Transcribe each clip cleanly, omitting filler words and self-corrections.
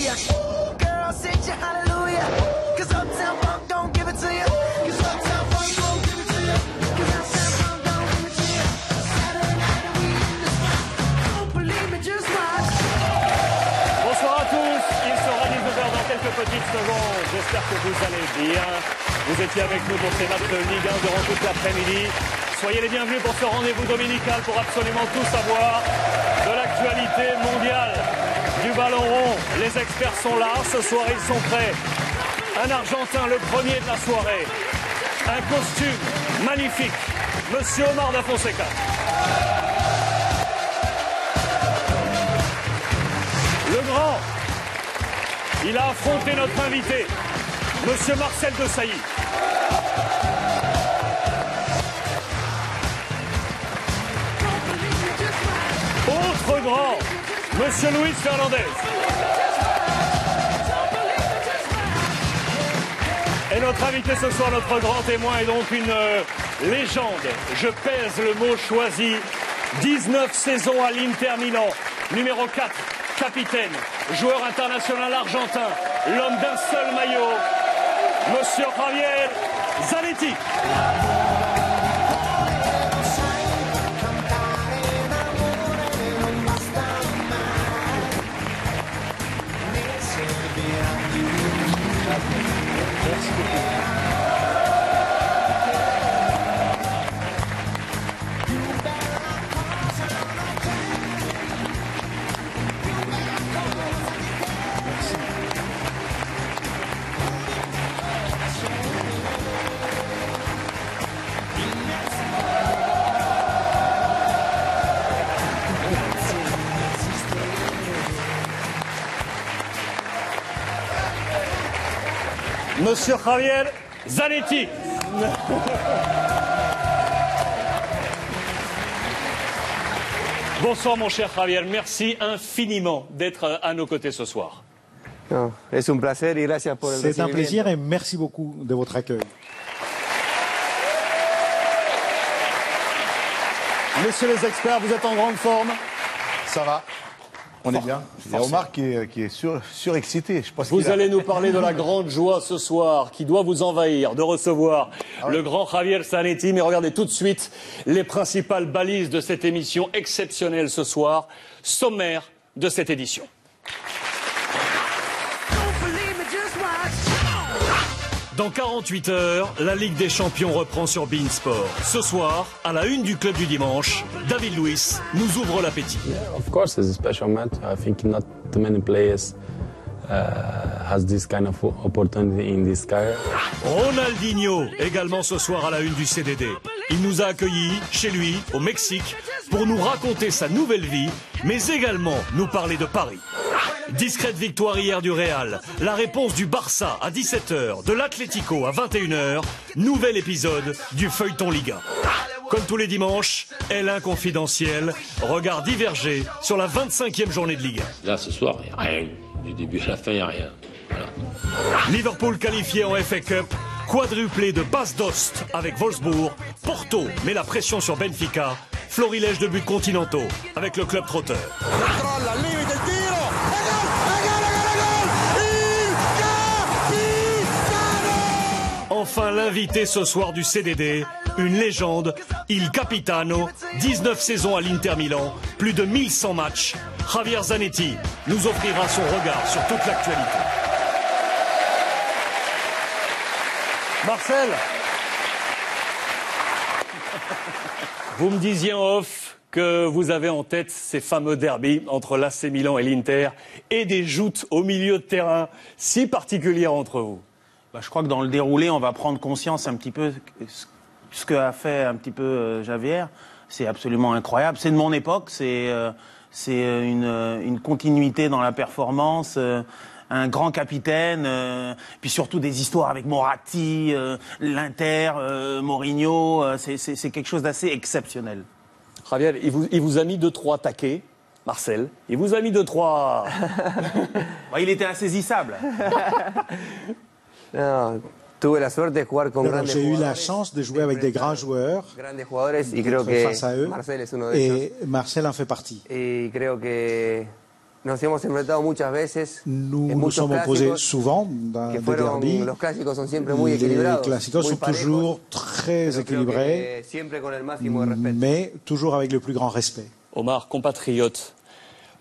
hallelujah. Girl, sit your hallelujah. Cause Uptown Funk don't give it to you. Cause Uptown Funk don't give it to you. Cause Uptown Funk don't give it to you. Saturday night and we in the spot. Don't believe me, just watch. Bonsoir à tous, il sera 19h dans quelques petites secondes. J'espère que vous allez bien. Vous étiez avec nous pour ces matchs de Ligue 1 durant toute l'après-midi. Soyez les bienvenus pour ce rendez-vous dominical pour absolument tout savoir de l'actualité mondiale du ballon rond. Les experts sont là, ce soir ils sont prêts. Un Argentin, le premier de la soirée. Un costume magnifique. Monsieur Omar Da Fonseca. Le grand, il a affronté notre invité, Monsieur Marcel Desailly. Autre grand, Monsieur Luis Fernandez. Et notre invité ce soir, notre grand témoin, est donc une légende. Je pèse le mot choisi. 19 saisons à l'Inter Milan. Numéro 4, capitaine, joueur international argentin. L'homme d'un seul maillot, Monsieur Javier Zanetti. Monsieur Javier Zanetti. Bonsoir mon cher Javier, merci infiniment d'être à nos côtés ce soir. C'est un plaisir et merci beaucoup de votre accueil. Messieurs les experts, vous êtes en grande forme? Ça va. On est bien. Il y a Omar qui est surexcité. Vous allez nous parler de la grande joie ce soir qui doit vous envahir de recevoir le grand Javier Zanetti. Mais regardez tout de suite les principales balises de cette émission exceptionnelle ce soir. Sommaire de cette édition. Dans 48 heures, la Ligue des Champions reprend sur beIN Sport. Ce soir, à la une du club du dimanche, David Luiz nous ouvre l'appétit. Of course, it's a special match. I think not too many players has this kind of opportunity in this career. Ronaldinho, également ce soir à la une du CDD. Il nous a accueillis chez lui, au Mexique, pour nous raconter sa nouvelle vie, mais également nous parler de Paris. Discrète victoire hier du Real, la réponse du Barça à 17h, de l'Atlético à 21h, nouvel épisode du feuilleton Liga. Comme tous les dimanches, L1 confidentiel, regard divergé sur la 25e journée de Ligue 1. Là, ce soir, il n'y a rien. Du début à la fin, il n'y a rien. Voilà. Liverpool qualifié en FA Cup, quadruplé de Bas Dost avec Wolfsburg, Porto met la pression sur Benfica, florilège de buts continentaux avec le club trotteur. Enfin l'invité ce soir du CDD, une légende, Il Capitano, 19 saisons à l'Inter Milan, plus de 1100 matchs. Javier Zanetti nous offrira son regard sur toute l'actualité. Marcel, vous me disiez en off que vous avez en tête ces fameux derbys entre l'AC Milan et l'Inter et des joutes au milieu de terrain si particulières entre vous. Je crois que dans le déroulé, on va prendre conscience un petit peu ce qu'a fait un petit peu Javier. C'est absolument incroyable. C'est de mon époque. C'est une continuité dans la performance. Un grand capitaine, puis surtout des histoires avec Moratti, l'Inter, Mourinho. C'est quelque chose d'assez exceptionnel. Javier, il vous a mis 2-3 taquets. Marcel, il vous a mis 2-3... Il était insaisissable. Non, j'ai eu la chance de jouer avec des grands joueurs face à eux et Marcel en fait partie. Nos hemos enfrentado muchas veces. Nous nous sommes opposés souvent dans des derbys. Los clásicos son siempre muy Les equilibrados. classicos sont toujours très équilibrés, Siempre con el máximo de respeto. mais toujours avec le plus grand respect. Omar, compatriote,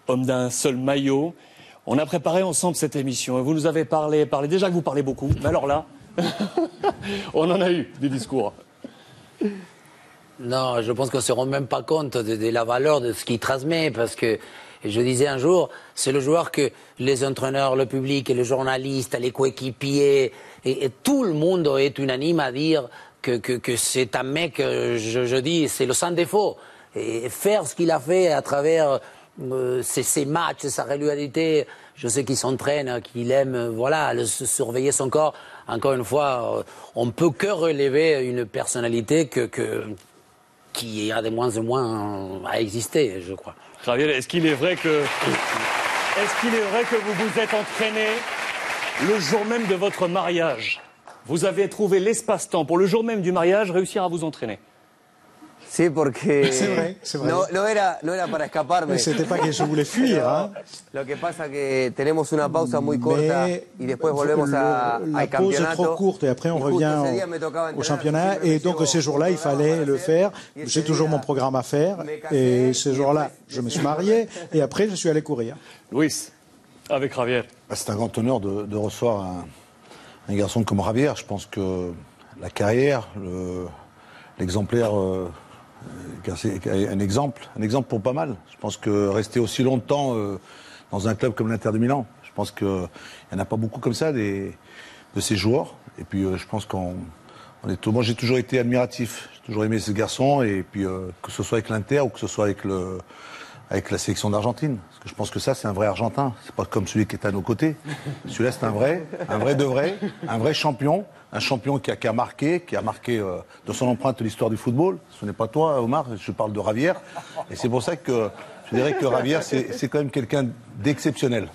homme d'un seul maillot, on a préparé ensemble cette émission et vous nous avez parlé. Déjà que vous parlez beaucoup, mais alors là, on en a eu des discours. Non, je pense qu'on ne se rend même pas compte de la valeur de ce qu'il transmet, parce que je disais un jour, c'est le joueur que les entraîneurs, le public, les journalistes, les coéquipiers, et tout le monde est unanime à dire que c'est un mec, je dis, c'est le sans défaut. Et faire ce qu'il a fait à travers ses matchs, sa régularité, je sais qu'il s'entraîne, qu'il aime surveiller son corps. Encore une fois, on ne peut que relever une personnalité qui a de moins en moins à exister, je crois. Javier, est-ce qu'il est vrai que vous vous êtes entraîné le jour même de votre mariage? Vous avez trouvé l'espace-temps pour le jour même du mariage réussir à vous entraîner? Sí, porque C'est vrai. no era para escaparme. C'était pas que je voulais fuir, hein. Lo que pasa que tenemos una pausa muy corta Mais y después volvemos la al pause est campeonato. trop courte et après on Y justo revient ese día me tocaba au entrenar, championnat siempre et me donc llevo ces jours-là il un programa fallait para le hacer, faire. y ese J'ai toujours día mon programme à faire me casé, et ce y jour-là después- je me suis marié et après je suis allé courir. Luis, avec Javier. C'est un grand honneur de recevoir un garçon comme Javier. Je pense que la carrière, l'exemplaire, c'est un exemple pour pas mal. Je pense que rester aussi longtemps dans un club comme l'Inter de Milan, je pense qu'il n'y en a pas beaucoup comme ça de ces joueurs. Et puis je pense moi j'ai toujours été admiratif, j'ai toujours aimé ce garçon, et puis que ce soit avec l'Inter ou que ce soit avec la sélection d'Argentine. Parce que je pense que ça, c'est un vrai Argentin. C'est pas comme celui qui est à nos côtés. Celui-là, c'est un vrai de vrai, un vrai champion. Un champion qui a marqué de son empreinte l'histoire du football. Ce n'est pas toi, Omar, je parle de Javier. Et c'est pour ça que je dirais que Javier, c'est quand même quelqu'un d'exceptionnel.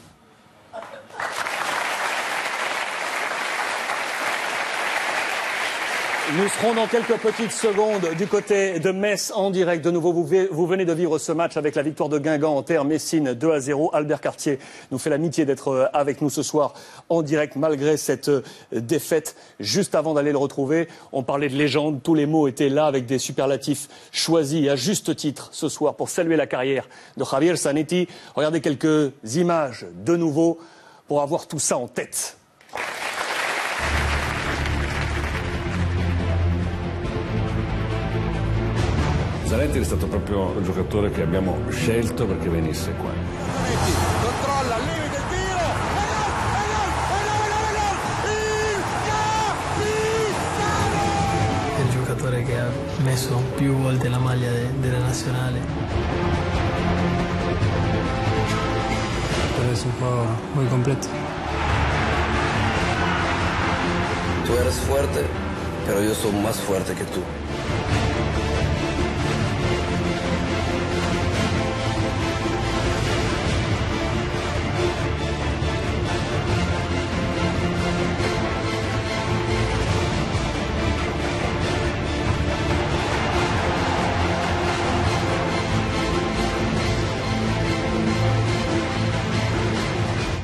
Nous serons dans quelques petites secondes du côté de Metz en direct. De nouveau, vous venez de vivre ce match avec la victoire de Guingamp en terre Messine 2-0. Albert Cartier nous fait l'amitié d'être avec nous ce soir en direct malgré cette défaite. Juste avant d'aller le retrouver, on parlait de légende. Tous les mots étaient là avec des superlatifs choisis à juste titre ce soir pour saluer la carrière de Javier Zanetti. Regardez quelques images de nouveau pour avoir tout ça en tête. Zanetti è stato proprio il giocatore che abbiamo scelto perché venisse qua. Controlla al limite il tiro. È il giocatore che ha messo più volte la maglia della nazionale. Pero es un jugador muy completo. Tú eres fuerte, pero yo soy más fuerte que tú.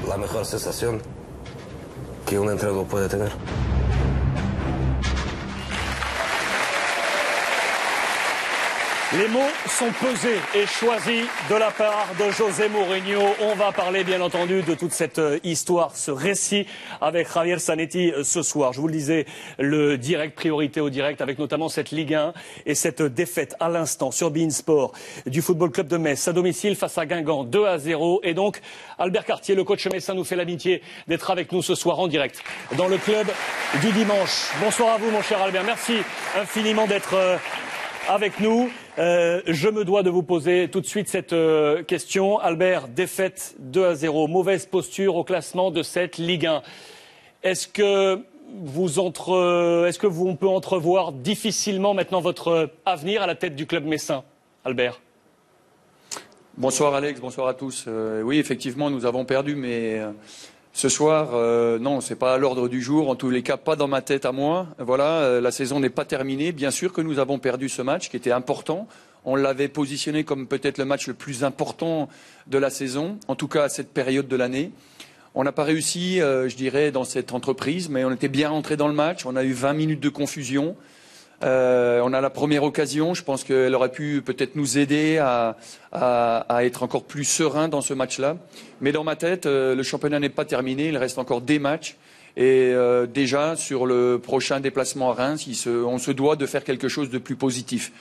La mejor sensación que un entrenador puede tener. Les mots sont pesés et choisis de la part de José Mourinho. On va parler bien entendu de toute cette histoire, ce récit avec Javier Zanetti ce soir. Je vous le disais, le direct, priorité au direct, avec notamment cette Ligue 1 et cette défaite à l'instant sur beIN Sport du Football Club de Metz à domicile face à Guingamp 2-0. Et donc Albert Cartier, le coach messin, nous fait l'amitié d'être avec nous ce soir en direct dans le club du dimanche. Bonsoir à vous mon cher Albert, merci infiniment d'être avec nous. Je me dois de vous poser tout de suite cette question. Albert, défaite 2-0, mauvaise posture au classement de cette Ligue 1. Est-ce que on peut entrevoir difficilement maintenant votre avenir à la tête du club messin, Albert? Bonsoir Alex, bonsoir à tous. Oui, effectivement, nous avons perdu, mais ce soir, non, c'est pas à l'ordre du jour. En tous les cas, pas dans ma tête à moi. Voilà, la saison n'est pas terminée. Bien sûr que nous avons perdu ce match qui était important. On l'avait positionné comme peut-être le match le plus important de la saison, en tout cas à cette période de l'année. On n'a pas réussi, je dirais, dans cette entreprise, mais on était bien rentré dans le match. On a eu 20 minutes de confusion. On a la première occasion. Je pense qu'elle aurait pu peut-être nous aider à être encore plus serein dans ce match-là. Mais dans ma tête, le championnat n'est pas terminé. Il reste encore des matchs. Et déjà, sur le prochain déplacement à Reims, on se doit de faire quelque chose de plus positif.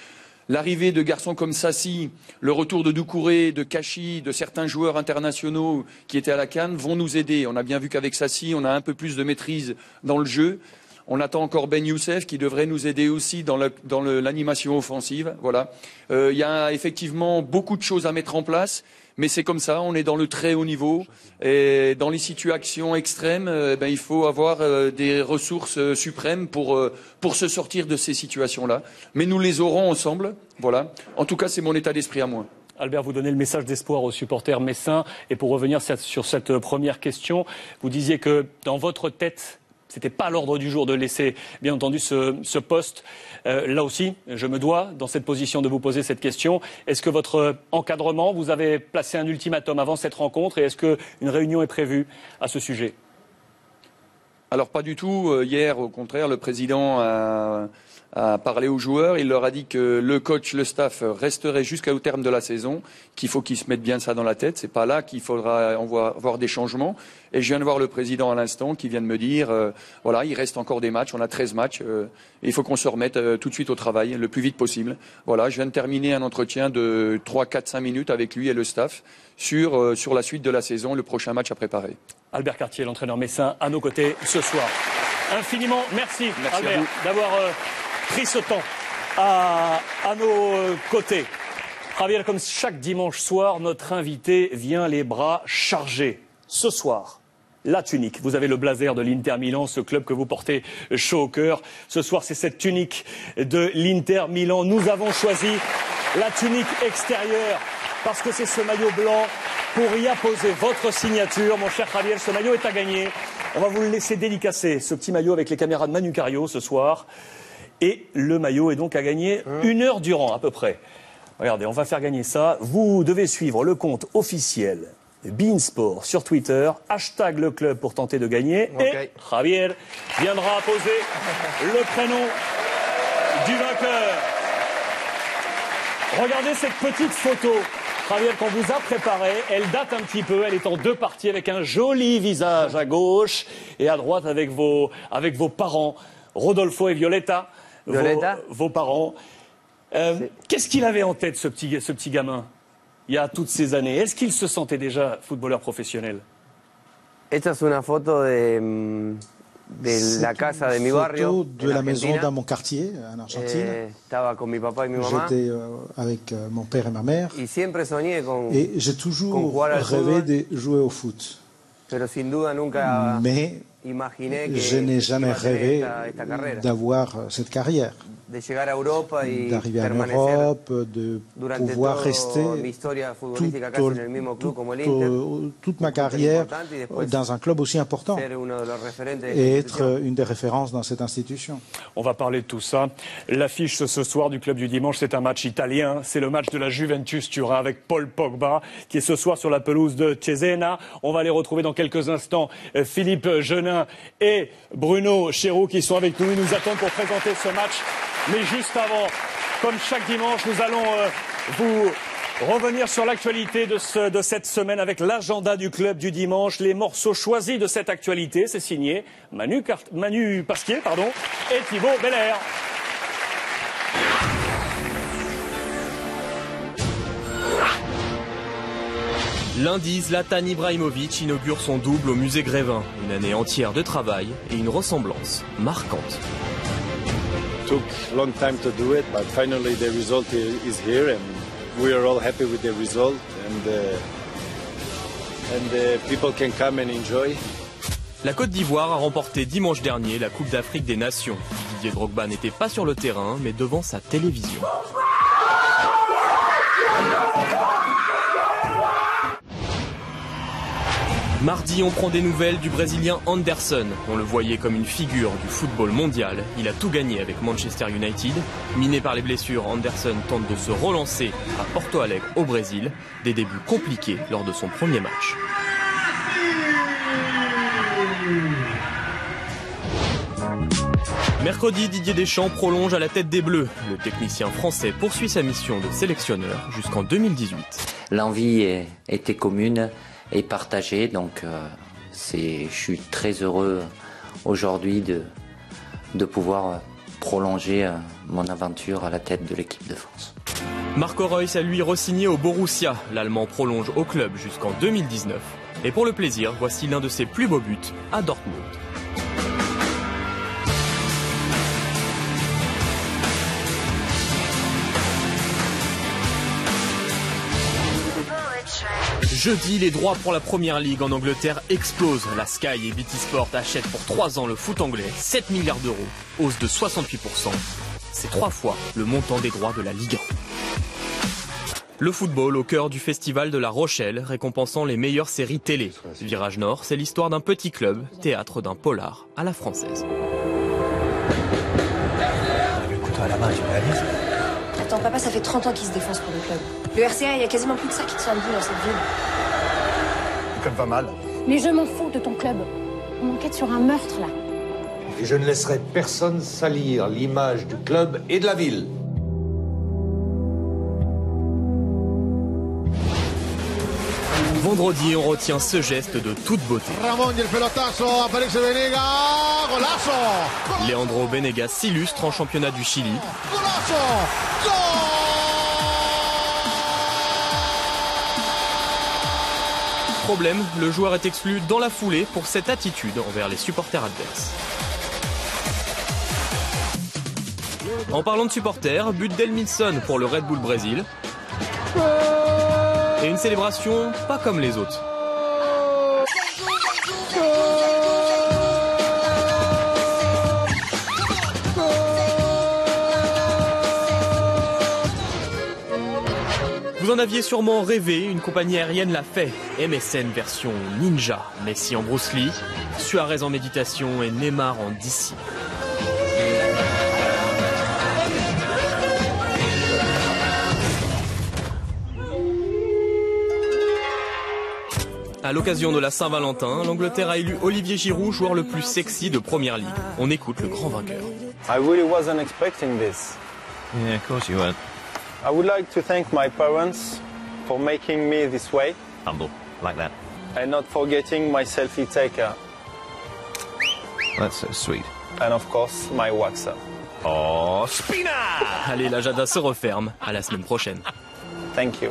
L'arrivée de garçons comme Sassi, le retour de Doucouré, de Kachi, de certains joueurs internationaux qui étaient à la CAN vont nous aider. On a bien vu qu'avec Sassi, on a un peu plus de maîtrise dans le jeu. On attend encore Ben Youssef qui devrait nous aider aussi dans l'animation offensive. Voilà. Il y a effectivement beaucoup de choses à mettre en place. Mais c'est comme ça, on est dans le très haut niveau et dans les situations extrêmes, il faut avoir des ressources suprêmes pour se sortir de ces situations-là. Mais nous les aurons ensemble, voilà. En tout cas, c'est mon état d'esprit à moi. Albert, vous donnez le message d'espoir aux supporters messins. Et pour revenir sur cette première question, vous disiez que dans votre tête, c'était pas l'ordre du jour de laisser, bien entendu, ce poste. Là aussi, je me dois, dans cette position, de vous poser cette question. Est-ce que votre encadrement, vous avez placé un ultimatum avant cette rencontre et est-ce qu'une réunion est prévue à ce sujet? Alors pas du tout. Hier, au contraire, le président a parlé aux joueurs. Il leur a dit que le coach, le staff resterait jusqu'au terme de la saison, qu'il faut qu'ils se mettent bien ça dans la tête. C'est pas là qu'il faudra avoir des changements. Et je viens de voir le président à l'instant qui vient de me dire, voilà, il reste encore des matchs. On a 13 matchs. Il faut qu'on se remette tout de suite au travail, le plus vite possible. Voilà, je viens de terminer un entretien de 3, 4, 5 minutes avec lui et le staff sur la suite de la saison, le prochain match à préparer. Albert Cartier, l'entraîneur messin, à nos côtés ce soir. Infiniment merci Albert, d'avoir pris ce temps à nos côtés. Javier, comme chaque dimanche soir, notre invité vient les bras chargés. Ce soir, la tunique. Vous avez le blazer de l'Inter Milan, ce club que vous portez chaud au cœur. Ce soir, c'est cette tunique de l'Inter Milan. Nous avons choisi la tunique extérieure parce que c'est ce maillot blanc pour y apposer votre signature. Mon cher Javier, ce maillot est à gagner. On va vous le laisser dédicacer, ce petit maillot avec les caméras de Manu Cario ce soir. Et le maillot est donc à gagner 1 heure durant à peu près. Regardez, on va faire gagner ça. Vous devez suivre le compte officiel beIN Sport sur Twitter, hashtag le club pour tenter de gagner. Okay. Et Javier viendra poser le prénom du vainqueur. Regardez cette petite photo, Javier, qu'on vous a préparée. Elle date un petit peu, elle est en 2 parties avec un joli visage à gauche et à droite avec vos parents, Rodolfo et Violetta, vos parents. Qu'est-ce qu'il avait en tête, ce petit gamin, il y a toutes ces années? Est-ce qu'il se sentait déjà footballeur professionnel? Esta es una foto de la casa de mi barrio, de la maison dans mon quartier, en Argentine. Estaba con mi papá y mi mamá. J'étais avec mon père et ma mère. Y siempre soñé con, et j'ai toujours rêvé de jouer au foot. Pero sin duda nunca mais je n'ai jamais rêvé d'avoir cette carrière. D'arriver en Europe, de pouvoir rester toute ma carrière dans un club aussi important et être une des références dans cette institution. On va parler de tout ça. L'affiche ce soir du club du dimanche, c'est un match italien. C'est le match de la Juventus Turin avec Paul Pogba qui est ce soir sur la pelouse de Cesena. On va les retrouver dans quelques instants. Philippe Genin et Bruno Chéroux qui sont avec nous. Ils nous attendent pour présenter ce match. Mais juste avant, comme chaque dimanche, nous allons vous revenir sur l'actualité de cette semaine avec l'agenda du club du dimanche, les morceaux choisis de cette actualité. C'est signé Manu Pasquier et Thibaut Belair. Lundi, Zlatan Ibrahimovic inaugure son double au musée Grévin. Une année entière de travail et une ressemblance marquante. Took a long time to do it, but finally the result is here, and we are all happy with the result, and people can come and enjoy. La Côte d'Ivoire a remporté dimanche dernier la Coupe d'Afrique des Nations. Didier Drogba n'était pas sur le terrain, mais devant sa télévision. Mardi, on prend des nouvelles du Brésilien Anderson. On le voyait comme une figure du football mondial. Il a tout gagné avec Manchester United. Miné par les blessures, Anderson tente de se relancer à Porto Alegre au Brésil. Des débuts compliqués lors de son premier match. Mercredi, Didier Deschamps prolonge à la tête des Bleus. Le technicien français poursuit sa mission de sélectionneur jusqu'en 2018. L'envie était commune et partagée, donc je suis très heureux aujourd'hui de pouvoir prolonger mon aventure à la tête de l'équipe de France. Marco Reus a lui re-signé au Borussia. L'Allemand prolonge au club jusqu'en 2019. Et pour le plaisir, voici l'un de ses plus beaux buts à Dortmund. Jeudi, les droits pour la Première Ligue en Angleterre explosent. La Sky et BT Sport achètent pour 3 ans le foot anglais, 7 milliards d'euros, hausse de 68%. C'est 3 fois le montant des droits de la Ligue 1. Le football au cœur du festival de La Rochelle, récompensant les meilleures séries télé. Virage Nord, c'est l'histoire d'un petit club, théâtre d'un polar à la française. Le couteau à la main, tu réalises ? Attends, papa, ça fait 30 ans qu'il se défonce pour le club. Le RCA, il y a quasiment plus que ça qui tient debout dans cette ville. Le club va mal. Mais je m'en fous de ton club. On enquête sur un meurtre, là. Et je ne laisserai personne salir l'image du club et de la ville. Vendredi, on retient ce geste de toute beauté. Leandro Benegas s'illustre en championnat du Chili. Problème, le joueur est exclu dans la foulée pour cette attitude envers les supporters adverses. En parlant de supporters, but d'Elminson pour le Red Bull Brésil. Et une célébration pas comme les autres. Vous en aviez sûrement rêvé, une compagnie aérienne l'a fait. MSN version ninja, Messi en Bruce Lee, Suarez en méditation et Neymar en DC. À l'occasion de la Saint-Valentin, l'Angleterre a élu Olivier Giroud joueur le plus sexy de Première Ligue. On écoute le grand vainqueur. I really wasn't expecting this. Yeah, of course you weren't. I would like to thank my parents for making me this way. Humble, like that. And not forgetting my selfie taker. That's so sweet. And of course, my WhatsApp. Oh, Spina! Allez, l'agenda se referme. À la semaine prochaine. Thank you.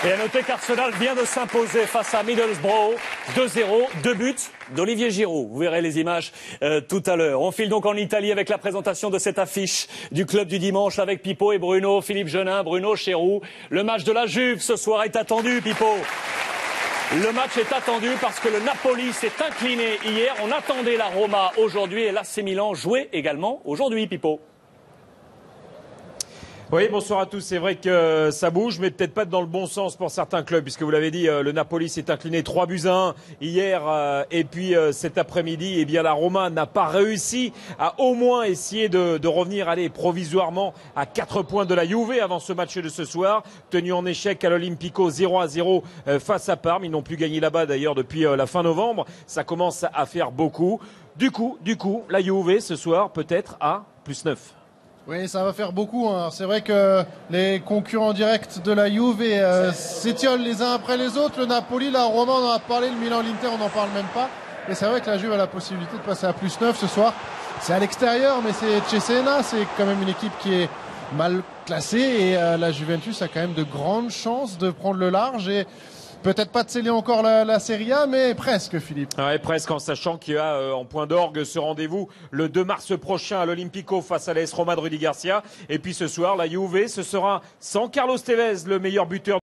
Et à noter qu'Arsenal vient de s'imposer face à Middlesbrough 2-0, 2 buts d'Olivier Giroud. Vous verrez les images tout à l'heure. On file donc en Italie avec la présentation de cette affiche du club du dimanche avec Pipo et Bruno, Philippe Genin, Bruno Chéroux. Le match de la Juve ce soir est attendu, Pipo. Le match est attendu parce que le Napoli s'est incliné hier. On attendait la Roma aujourd'hui et l'AC Milan jouait également aujourd'hui, Pipo. Oui, bonsoir à tous. C'est vrai que ça bouge, mais peut-être pas dans le bon sens pour certains clubs, puisque vous l'avez dit, le Napoli s'est incliné 3-1 hier, et puis cet après-midi, eh bien la Roma n'a pas réussi à au moins essayer de revenir, provisoirement à 4 points de la Juve avant ce match de ce soir, tenu en échec à l'Olympico 0-0 face à Parme. Ils n'ont plus gagné là-bas d'ailleurs depuis la fin novembre. Ça commence à faire beaucoup. Du coup, la Juve ce soir peut-être à +9. Oui, ça va faire beaucoup. C'est vrai que les concurrents directs de la Juve s'étiolent les uns après les autres. Le Napoli, la Roma, on en a parlé. Le Milan, l'Inter, on n'en parle même pas. Et c'est vrai que la Juve a la possibilité de passer à +9 ce soir. C'est à l'extérieur, mais c'est Cesena. C'est quand même une équipe qui est mal classée. Et la Juventus a quand même de grandes chances de prendre le large. Et peut-être pas de sceller encore la Serie A, mais presque, Philippe. Ouais, presque, en sachant qu'il y a en point d'orgue ce rendez-vous le 2 mars prochain à l'Olympico face à l'AS Roma de Rudy Garcia. Et puis ce soir, la Juve, ce sera sans Carlos Tevez, le meilleur buteur